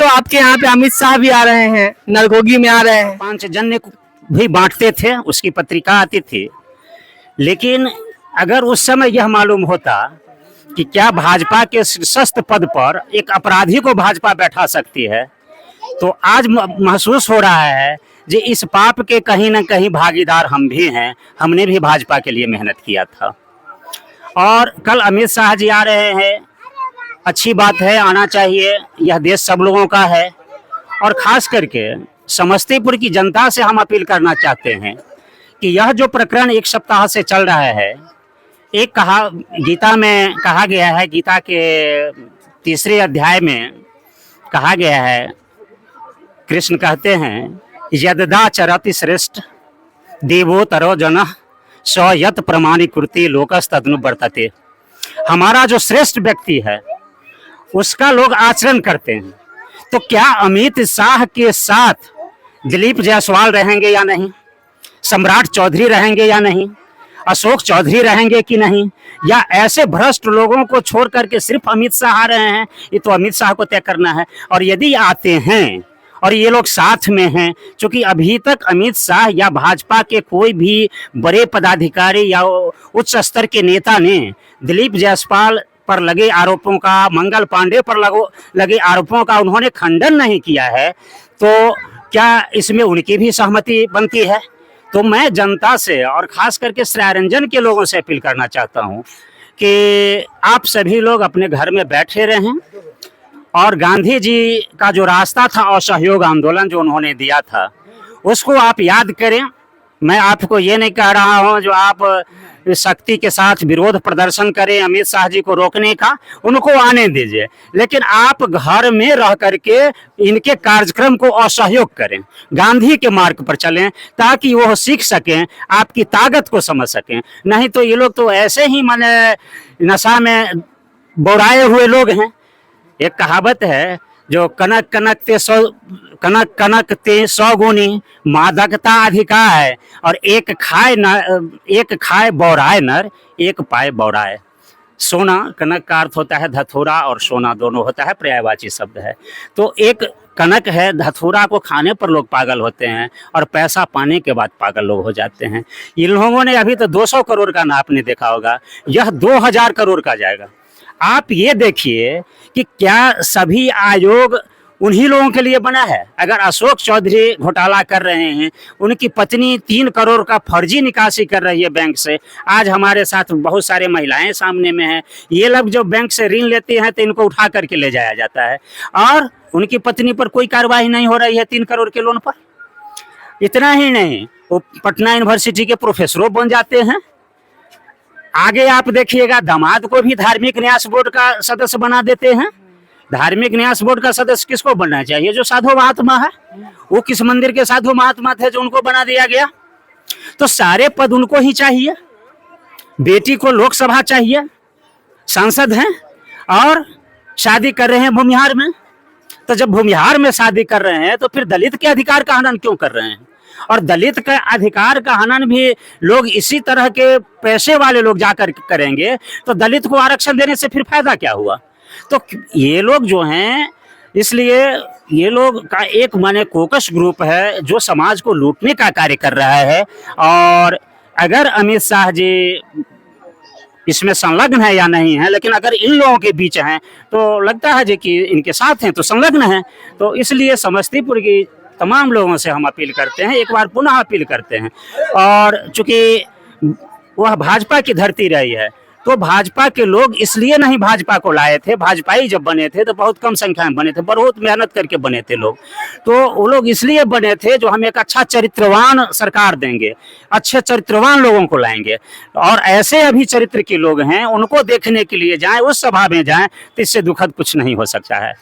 तो आपके यहाँ पे अमित शाह भी आ रहे हैं, नरगोगी में आ रहे हैं। पांचजन्य भी बांटते थे, उसकी पत्रिका आती थी। लेकिन अगर उस समय यह मालूम होता कि क्या भाजपा के शीर्षस्थ पद पर एक अपराधी को भाजपा बैठा सकती है, तो आज महसूस हो रहा है कि इस पाप के कहीं ना कहीं भागीदार हम भी हैं। हमने भी भाजपा के लिए मेहनत किया था। और कल अमित शाह जी आ रहे हैं, अच्छी बात है, आना चाहिए। यह देश सब लोगों का है। और खास करके समस्तीपुर की जनता से हम अपील करना चाहते हैं कि यह जो प्रकरण एक सप्ताह से चल रहा है, एक गीता में कहा गया है, गीता के 3 अध्याय में कहा गया है, कृष्ण कहते हैं यददा चरति श्रेष्ठ देवोतरो जनः स यत प्रमाणीकृति लोकस्तदनु वर्तते। हमारा जो श्रेष्ठ व्यक्ति है उसका लोग आचरण करते हैं। तो क्या अमित शाह के साथ दिलीप जायसवाल रहेंगे या नहीं, सम्राट चौधरी रहेंगे या नहीं, अशोक चौधरी रहेंगे कि नहीं, या ऐसे भ्रष्ट लोगों को छोड़ करके सिर्फ अमित शाह आ रहे हैं? ये तो अमित शाह को तय करना है। और यदि आते हैं और ये लोग साथ में हैं, क्योंकि अभी तक अमित शाह या भाजपा के कोई भी बड़े पदाधिकारी या उच्च स्तर के नेता ने दिलीप जायसवाल पर लगे आरोपों का, मंगल पांडे पर लगे आरोपों का उन्होंने खंडन नहीं किया है, तो क्या इसमें उनकी भी सहमति बनती है? तो मैं जनता से और खास करके सरायरंजन के लोगों से अपील करना चाहता हूं कि आप सभी लोग अपने घर में बैठे रहें और गांधी जी का जो रास्ता था असहयोग आंदोलन जो उन्होंने दिया था उसको आप याद करें। मैं आपको ये नहीं कह रहा हूं जो आप शक्ति के साथ विरोध प्रदर्शन करें अमित शाह जी को रोकने का, उनको आने दीजिए, लेकिन आप घर में रह करके इनके कार्यक्रम को असहयोग करें, गांधी के मार्ग पर चलें, ताकि वो सीख सकें, आपकी ताकत को समझ सकें। नहीं तो ये लोग तो ऐसे ही माने नशा में बौराए हुए लोग हैं। एक कहावत है जो कनक कनक ते 100 गुनी मादकता अधिका है, और एक खाए बौराए नर, एक पाए बौराए। सोना, कनक का अर्थ होता है धतूरा, और सोना दोनों होता है पर्यायवाची शब्द है। तो एक कनक है, धतूरा को खाने पर लोग पागल होते हैं और पैसा पाने के बाद पागल लोग हो जाते हैं। इन लोगों ने अभी तो 200 करोड़ का आपने देखा होगा, यह 2000 करोड़ का जाएगा। आप ये देखिए कि क्या सभी आयोग उन्हीं लोगों के लिए बना है? अगर अशोक चौधरी घोटाला कर रहे हैं, उनकी पत्नी 3 करोड़ का फर्जी निकासी कर रही है बैंक से, आज हमारे साथ बहुत सारे महिलाएं सामने में हैं, ये लोग जो बैंक से ऋण लेते हैं तो इनको उठा करके ले जाया जाता है, और उनकी पत्नी पर कोई कार्रवाई नहीं हो रही है 3 करोड़ के लोन पर। इतना ही नहीं, वो पटना यूनिवर्सिटी के प्रोफेसरों बन जाते हैं। आगे आप देखिएगा दामाद को भी धार्मिक न्यास बोर्ड का सदस्य बना देते हैं। धार्मिक न्यास बोर्ड का सदस्य किसको बनना चाहिए? जो साधु महात्मा है। वो किस मंदिर के साधु महात्मा थे जो उनको बना दिया गया? तो सारे पद उनको ही चाहिए। बेटी को लोकसभा चाहिए, सांसद हैं, और शादी कर रहे हैं भूमिहार में। तो जब भूमिहार में शादी कर रहे हैं तो फिर दलित के अधिकार का हनन क्यों कर रहे हैं? और दलित का अधिकार का हनन भी लोग इसी तरह के पैसे वाले लोग जाकर करेंगे, तो दलित को आरक्षण देने से फिर फायदा क्या हुआ? तो ये लोग जो हैं, इसलिए ये लोग का एक माने कोकस ग्रुप है जो समाज को लूटने का कार्य कर रहा है। और अगर अमित शाह जी इसमें संलग्न है या नहीं है, लेकिन अगर इन लोगों के बीच हैं तो लगता है जी कि इनके साथ हैं तो संलग्न हैं। तो इसलिए समस्तीपुर की तमाम लोगों से हम अपील करते हैं, एक बार पुनः अपील करते हैं। और चूंकि वह भाजपा की धरती रही है, तो भाजपा के लोग इसलिए नहीं भाजपा को लाए थे। भाजपाई जब बने थे तो बहुत कम संख्या में बने थे, बहुत मेहनत करके बने थे लोग। तो वो लोग इसलिए बने थे जो हम एक अच्छा चरित्रवान सरकार देंगे, अच्छे चरित्रवान लोगों को लाएंगे। और ऐसे अभी चरित्र के लोग हैं, उनको देखने के लिए जाएं, उस सभा में जाएं, तो इससे दुखद कुछ नहीं हो सकता है।